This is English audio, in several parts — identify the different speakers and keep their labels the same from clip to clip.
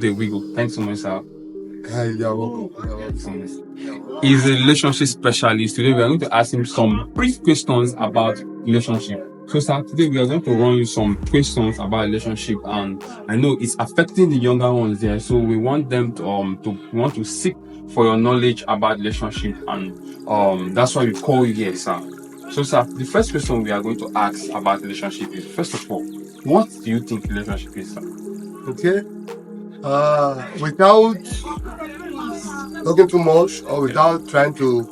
Speaker 1: the wiggle. Thanks so much, sir.
Speaker 2: Hi, you're welcome. You're welcome.
Speaker 1: He's a relationship specialist. Today we are going to ask him some brief questions about relationship. So, sir, today we are going to run you some questions about relationship, and I know it's affecting the younger ones there. So we want them to seek for your knowledge about relationship, and that's why we call you here, sir. So, sir, the first question we are going to ask about relationship is, first of all, what do you think relationship is, sir?
Speaker 2: Okay. Without talking too much or without trying to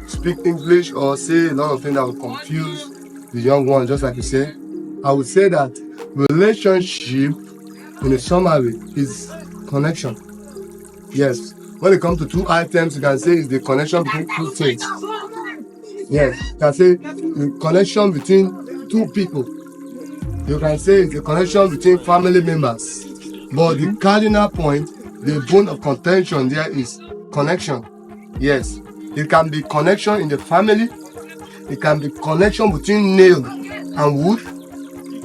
Speaker 2: speak English or say a lot of things that will confuse the young ones, just like you say, I would say that relationship, in a summary, is connection. Yes. When it comes to two items, you can say it's the connection between two things. Yes. You can say the connection between two people. You can say it's the connection between family members. But the cardinal point, the bone of contention there is connection. Yes. It can be connection in the family. It can be connection between nail and wood.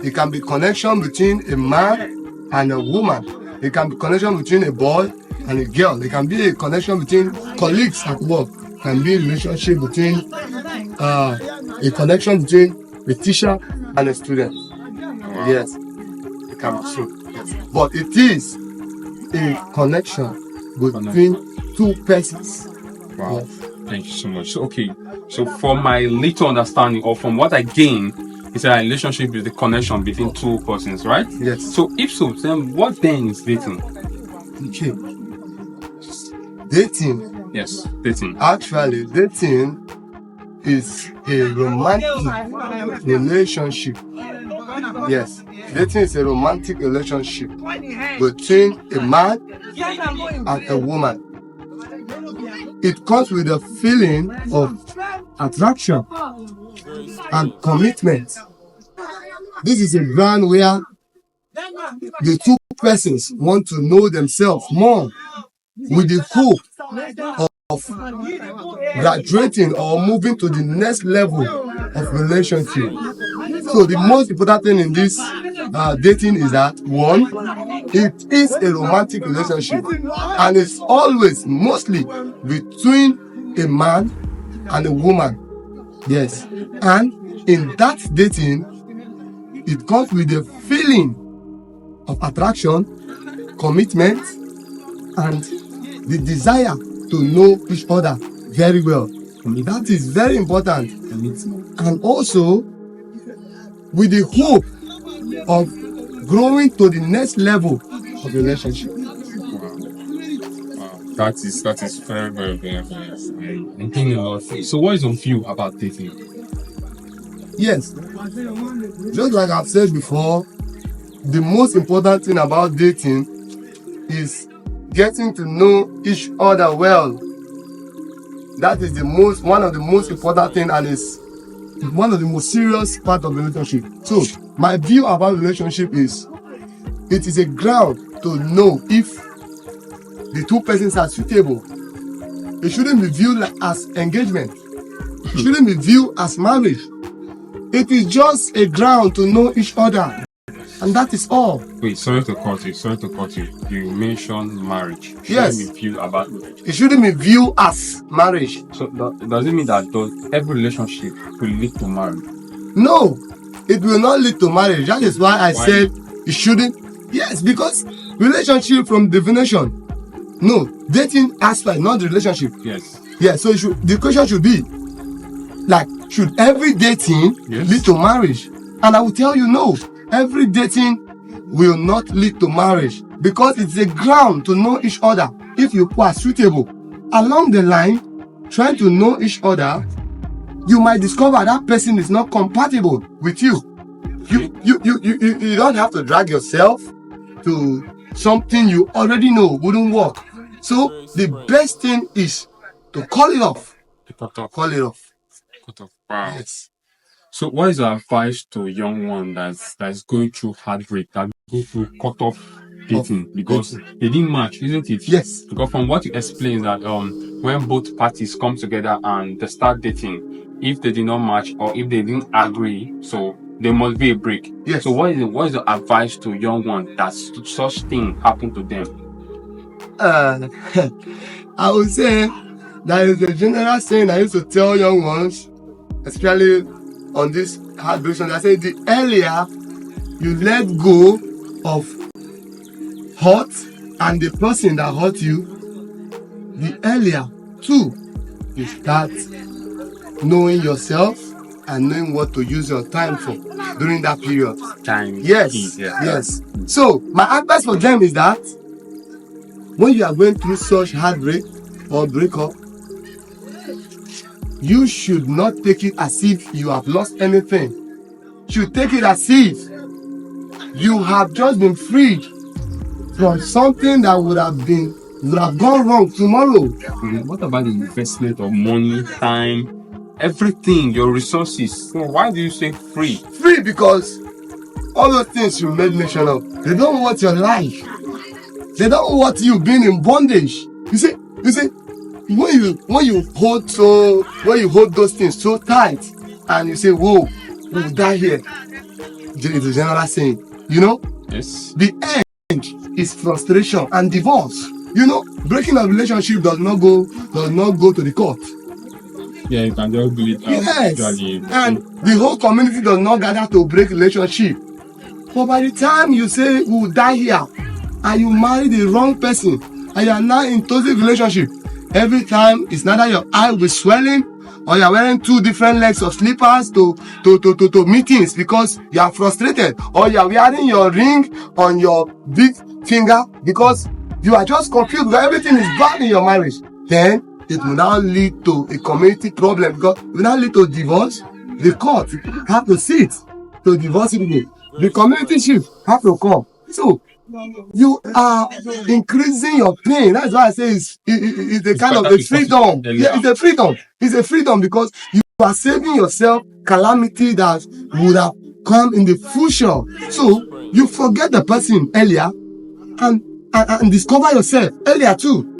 Speaker 2: It can be connection between a man and a woman. It can be connection between a boy and a girl. It can be a connection between colleagues at work. It can be a relationship between a connection between a teacher and a student. Yes, it can be true. Yes. But it is a connection between two persons.
Speaker 1: Wow.
Speaker 2: Yes.
Speaker 1: Thank you so much. So, okay. So, from my little understanding, or from what I gain, is that a relationship is the connection between two persons, right?
Speaker 2: Yes.
Speaker 1: So, if so, then what then is dating?
Speaker 2: Okay. Dating.
Speaker 1: Yes, dating.
Speaker 2: Actually, dating is a romantic relationship. Yes, dating is a romantic relationship between a man and a woman. It comes with a feeling of attraction and commitment. This is a ground where the two persons want to know themselves more with the hope of graduating or moving to the next level of relationship. So the most important thing in this dating is that, one, it is a romantic relationship, and it's always mostly between a man and a woman. Yes. And in that dating, it comes with a feeling of attraction, commitment, and the desire to know each other very well. That is very important. And also with the hope of growing to the next level of relationship.
Speaker 1: Wow. That is very, very, very, very. I'm thinking a lot. So, what is your view about dating?
Speaker 2: Yes. Just like I've said before, the most important thing about dating is getting to know each other well. That is one of the most important things, and is one of the most serious part of the relationship. So my view about relationship is, it is a ground to know if the two persons are suitable. It shouldn't be viewed as engagement. It shouldn't be viewed as marriage. It is just a ground to know each other, and that is all.
Speaker 1: Wait, sorry to cut you. You mentioned marriage.
Speaker 2: Yes.
Speaker 1: Shouldn't be viewed about marriage.
Speaker 2: It shouldn't be viewed as marriage.
Speaker 1: So does it mean that every relationship will lead to marriage?
Speaker 2: No, it will not lead to marriage. That is why I said it shouldn't. Yes, because relationship from definition. No, dating aspect, not the relationship.
Speaker 1: Yes.
Speaker 2: Yeah, so the question should be, like, should every dating lead to marriage? And I will tell you, no, every dating will not lead to marriage, because it's a ground to know each other. If you are suitable along the line, trying to know each other, you might discover that person is not compatible with you. You don't have to drag yourself to something you already know wouldn't work. So the best thing is to call it off. Call it off.
Speaker 1: Wow.
Speaker 2: Yes.
Speaker 1: So what is your advice to a young one that's going through heartbreak, that go through cut off dating because they didn't match, isn't it?
Speaker 2: Yes.
Speaker 1: Because from what you explained, that when both parties come together and they start dating, if they did not match or if they didn't agree, so there must be a break.
Speaker 2: Yes.
Speaker 1: So what is the advice to a young one that such thing happened to them?
Speaker 2: I would say there is a general saying I used to tell young ones, especially on this hard relation. I say the earlier you let go of hurt and the person that hurt you, the earlier too you start knowing yourself and knowing what to use your time for during that period.
Speaker 1: Time.
Speaker 2: Yes,
Speaker 1: Yeah.
Speaker 2: yes. So my advice for them is that when you are going through such heartbreak or breakup, you should not take it as if you have lost anything. You should take it as if you have just been freed from something that would have gone wrong tomorrow.
Speaker 1: What about the investment of money, time, everything, your resources? So why do you say free?
Speaker 2: Free because all those things you made mention of, they don't want your life. They don't want you being in bondage. You see, when you hold those things so tight, and you say, "Whoa, we'll die here." It's a general saying, you know.
Speaker 1: Yes.
Speaker 2: The end is frustration and divorce. You know, breaking a relationship does not go to the court.
Speaker 1: Yeah, you can just do it.
Speaker 2: Yes,
Speaker 1: Usually.
Speaker 2: and the whole community does not gather to break relationship. But by the time you say we will die here, and you marry the wrong person, and you are now in toxic relationship, every time it's neither your eye will be swelling, or you are wearing 2 different legs of slippers to meetings because you are frustrated, or you are wearing your ring on your big finger because you are just confused because everything is bad in your marriage. Then it will now lead to a community problem because it will now lead to divorce. The court have to sit to divorce it. The community chief have to come. So you are increasing your pain. That's why I say it's a kind of a freedom. Yeah, it's a freedom. It's a freedom because you are saving yourself calamity that would have come in the future. So you forget the person earlier and discover yourself earlier too.